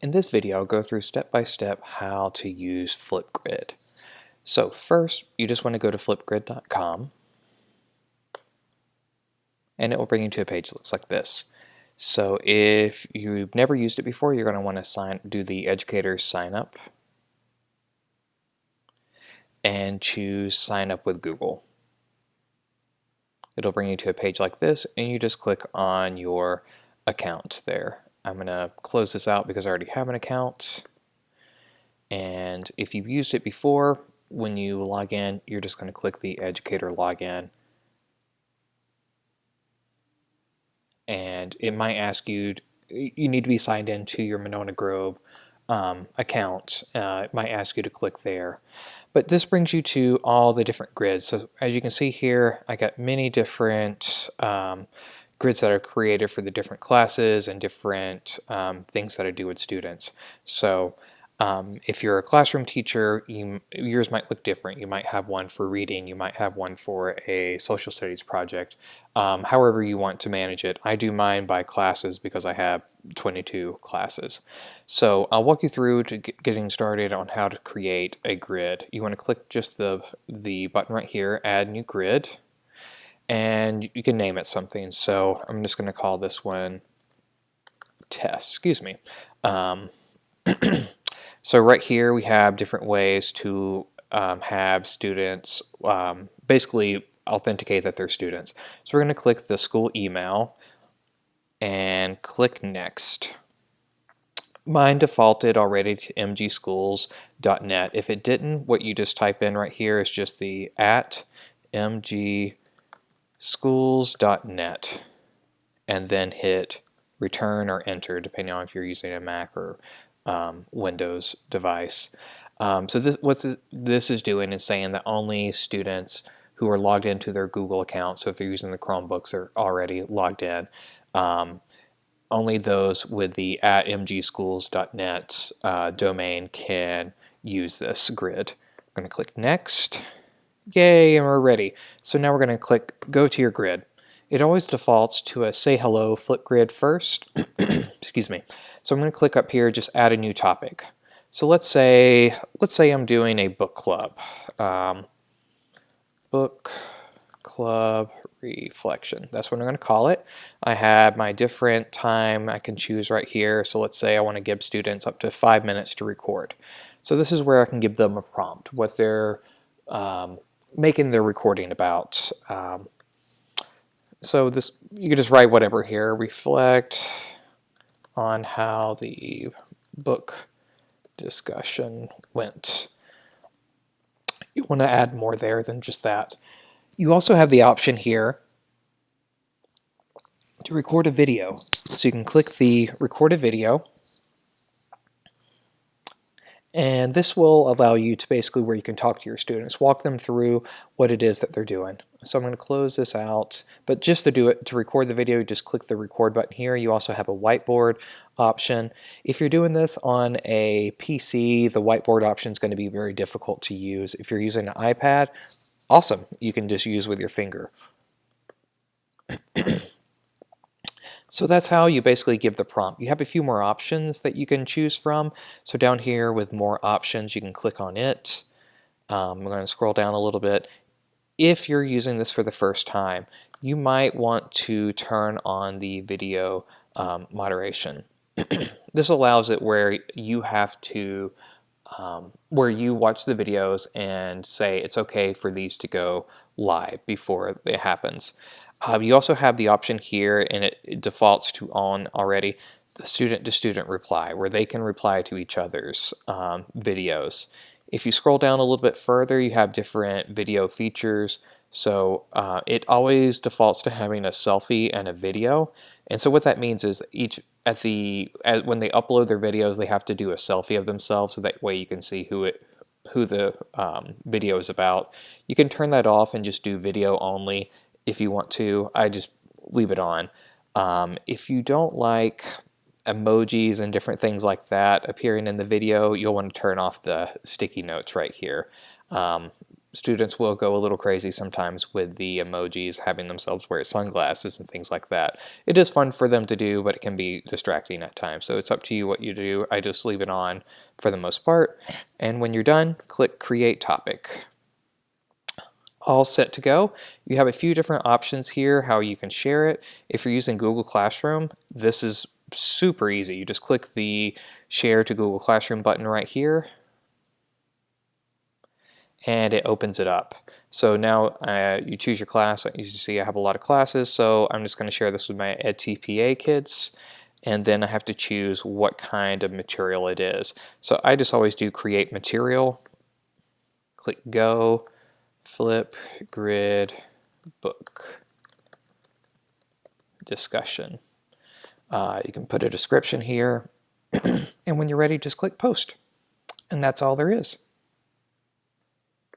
In this video, I'll go through step by step how to use FlipGrid. So first, you just want to go to flipgrid.com and it will bring you to a page that looks like this. So if you've never used it before, you're going to want to do the educator's sign up and choose sign up with Google. It'll bring you to a page like this and you just click on your account there. I'm going to close this out because I already have an account. And if you've used it before, when you log in, you're just going to click the educator login. And it might ask you, you need to be signed in to your Monona Grove account. It might ask you to click there. But this brings you to all the different grids. So as you can see here, I got many different grids that are created for the different classes and different things that I do with students. So if you're a classroom teacher, yours might look different. You might have one for reading, you might have one for a social studies project, however you want to manage it. I do mine by classes because I have 22 classes. So I'll walk you through to getting started on how to create a grid. You want to click just the button right here, Add New Grid, and you can name it something. So I'm just going to call this one Test, excuse me. So right here we have different ways to have students basically authenticate that they're students. So we're going to click the school email and click Next. Mine defaulted already to mgschools.net. If it didn't, what you just type in right here is just the @mgschools.net and then hit return or enter depending on if you're using a Mac or Windows device. So what this is doing is saying that only students who are logged into their Google account, so if they're using the Chromebooks, they're already logged in, only those with the @mgschools.net domain can use this grid. We're going to click Next. Yay, and we're ready. So now we're going to click Go to your grid. It always defaults to a Say Hello FlipGrid first. Excuse me. So I'm going to click up here, just add a new topic. So let's say I'm doing a book club. Book club reflection. That's what I'm going to call it. I have my different time I can choose right here. So let's say I want to give students up to 5 minutes to record. So this is where I can give them a prompt, what they're making their recording about. So this, you can just write whatever here. Reflect on how the book discussion went. You want to add more there than just that. You also have the option here to record a video. So you can click the record a video, and this will allow you to basically where you can talk to your students, walk them through what it is that they're doing. So I'm going to close this out, but just to do it, to record the video, just click the record button here. You also have a whiteboard option. If you're doing this on a PC, the whiteboard option is going to be very difficult to use. If you're using an iPad, awesome, you can just use with your finger. So that's how you basically give the prompt. You have a few more options that you can choose from. So down here with more options, you can click on it. I'm going to scroll down a little bit. If you're using this for the first time, you might want to turn on the video moderation. This allows it where you have to, where you watch the videos and say it's okay for these to go live before it happens. You also have the option here, and it defaults to on already, the student-to-student reply, where they can reply to each other's videos. If you scroll down a little bit further, you have different video features. So it always defaults to having a selfie and a video. And so what that means is when they upload their videos, they have to do a selfie of themselves, so that way you can see who the video is about. You can turn that off and just do video only if you want to. I just leave it on. If you don't like emojis and different things like that appearing in the video, you'll want to turn off the sticky notes right here. students will go a little crazy sometimes with the emojis, having themselves wear sunglasses and things like that. It is fun for them to do, but it can be distracting at times. So it's up to you what you do. I just leave it on for the most part. And when you're done, click Create Topic. All set to go. You have a few different options here how you can share it. If you're using Google Classroom, this is super easy. You just click the Share to Google Classroom button right here, and it opens it up. So now you choose your class. As you see, I have a lot of classes, so I'm just going to share this with my EdTPA kids, and then I have to choose what kind of material it is. So I just always do Create Material, click Go, FlipGrid book discussion. You can put a description here, and when you're ready, just click Post. And that's all there is.